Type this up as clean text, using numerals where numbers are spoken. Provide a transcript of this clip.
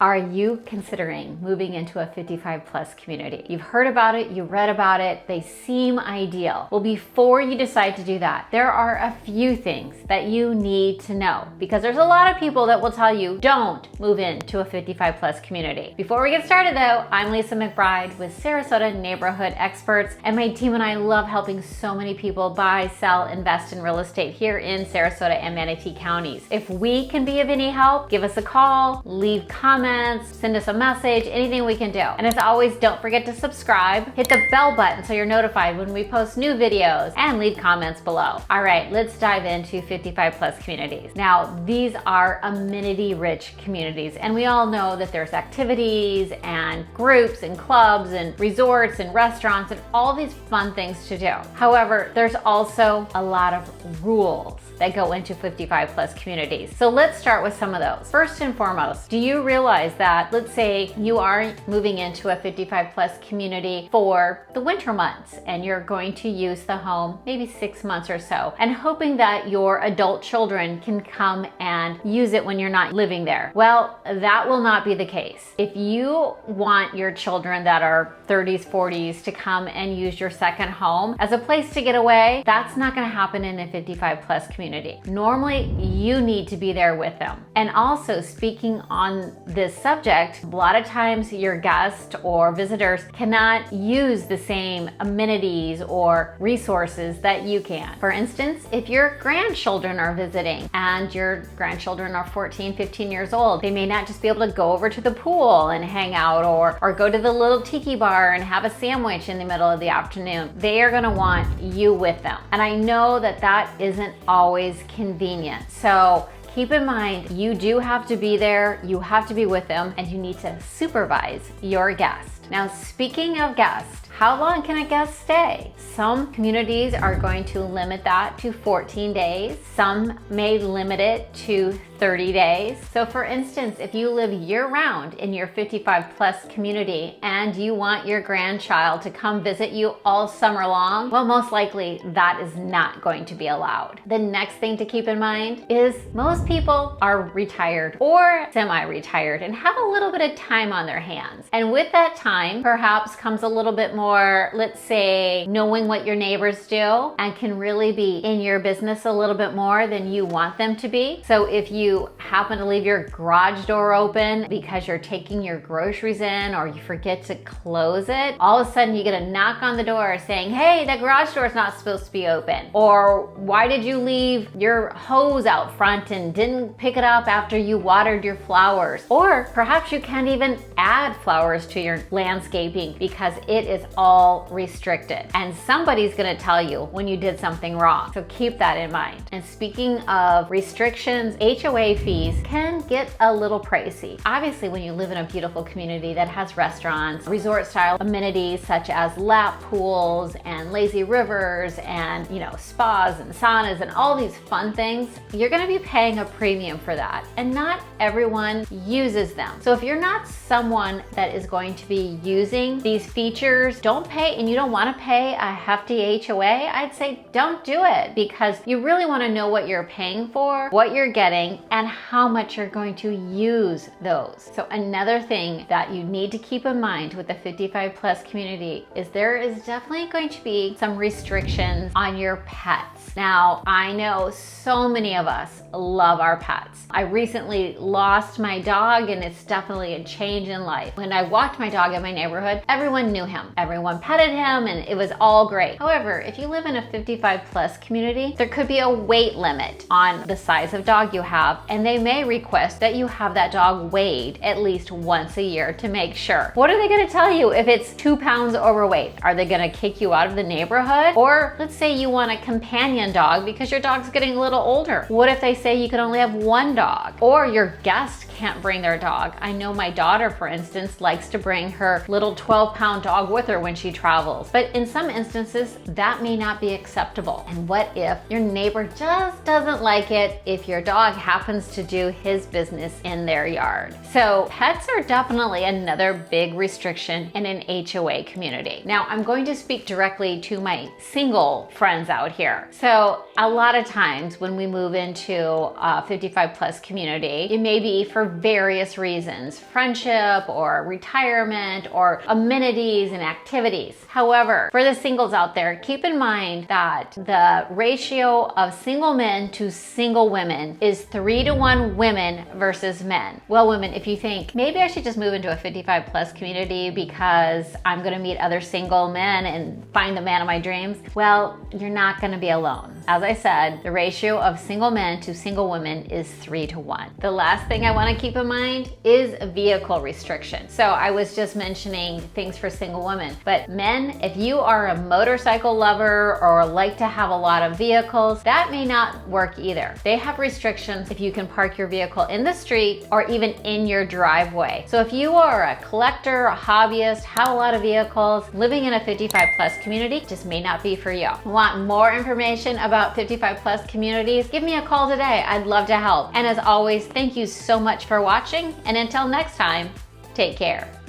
Are you considering moving into a 55 plus community? You've heard about it, you read about it, they seem ideal. Well, before you decide to do that, there are a few things that you need to know, because there's a lot of people that will tell you don't move into a 55 plus community. Before we get started though, I'm Lisa McBride with Sarasota Neighborhood Experts, and my team and I love helping so many people buy, sell, invest in real estate here in Sarasota and Manatee counties. If we can be of any help, give us a call, leave comments, send us a message, anything we can do. And as always, don't forget to subscribe, hit the bell button so you're notified when we post new videos, and leave comments below. All right, let's dive into 55 plus communities. Now, these are amenity-rich communities, and we all know that there's activities and groups and clubs and resorts and restaurants and all these fun things to do. However, there's also a lot of rules that go into 55 plus communities. So let's start with some of those. First and foremost, do you realize that, let's say you are moving into a 55 plus community for the winter months and you're going to use the home maybe 6 months or so, and hoping that your adult children can come and use it when you're not living there? Well, that will not be the case. If you want your children that are 30s, 40s to come and use your second home as a place to get away, that's not gonna happen in a 55 plus community. Normally, you need to be there with them. And also, speaking on this subject, a lot of times your guests or visitors cannot use the same amenities or resources that you can. For instance, if your grandchildren are visiting and your grandchildren are 14, 15 years old, they may not just be able to go over to the pool and hang out or go to the little tiki bar and have a sandwich in the middle of the afternoon. They are gonna want you with them. And I know that that isn't always convenient. So keep in mind, you do have to be there, you have to be with them, and you need to supervise your guest. Now, speaking of guests, how long can a guest stay? Some communities are going to limit that to 14 days. Some may limit it to 30 days. So for instance, if you live year-round in your 55 plus community and you want your grandchild to come visit you all summer long, well, most likely that is not going to be allowed. The next thing to keep in mind is most people are retired or semi-retired and have a little bit of time on their hands. And with that time, perhaps comes a little bit more, let's say, knowing what your neighbors do, and can really be in your business a little bit more than you want them to be. So if you happen to leave your garage door open because you're taking your groceries in, or you forget to close it, all of a sudden you get a knock on the door saying, hey, the garage door is not supposed to be open. Or why did you leave your hose out front and didn't pick it up after you watered your flowers? Or perhaps you can't even add flowers to your landscaping because it is all restricted. And somebody's gonna tell you when you did something wrong. So keep that in mind. And speaking of restrictions, HOA fees can get a little pricey. Obviously, when you live in a beautiful community that has restaurants, resort style amenities such as lap pools and lazy rivers and, spas and saunas and all these fun things, you're gonna be paying a premium for that. And not everyone uses them. So if you're not someone that is going to be using these features, don't pay, and you don't wanna pay a hefty HOA, I'd say don't do it, because you really wanna know what you're paying for, what you're getting, and how much you're going to use those. So another thing that you need to keep in mind with the 55 plus community is there is definitely going to be some restrictions on your pets. Now, I know so many of us love our pets. I recently lost my dog, and it's definitely a change in life. When I walked my dog in my neighborhood, everyone knew him. Everyone petted him, and it was all great. However, if you live in a 55 plus community, there could be a weight limit on the size of dog you have, and they may request that you have that dog weighed at least once a year to make sure. What are they gonna tell you if it's 2 pounds overweight? Are they gonna kick you out of the neighborhood? Or let's say you want a companion dog because your dog's getting a little older. What if they say you can only have one dog? Or your guest can't bring their dog. I know my daughter, for instance, likes to bring her her little 12-pound dog with her when she travels. But in some instances, that may not be acceptable. And what if your neighbor just doesn't like it if your dog happens to do his business in their yard? So pets are definitely another big restriction in an HOA community. Now, I'm going to speak directly to my single friends out here. So a lot of times when we move into a 55 plus community, it may be for various reasons, friendship or retirement or amenities and activities. However, for the singles out there, keep in mind that the ratio of single men to single women is 3-to-1 women versus men. Well, women, if you think maybe I should just move into a 55 plus community because I'm going to meet other single men and find the man of my dreams, well, you're not going to be alone. As I said, the ratio of single men to single women is 3-to-1. The last thing I want to keep in mind is vehicle restriction. So I was just mentioning things for single women, but men, if you are a motorcycle lover or like to have a lot of vehicles, that may not work either. They have restrictions if you can park your vehicle in the street or even in your driveway. So if you are a collector, a hobbyist, have a lot of vehicles, living in a 55 plus community just may not be for you. Want more information about 55 plus communities? Give me a call today. I'd love to help. And as always, thank you so much for watching. And until next time, take care.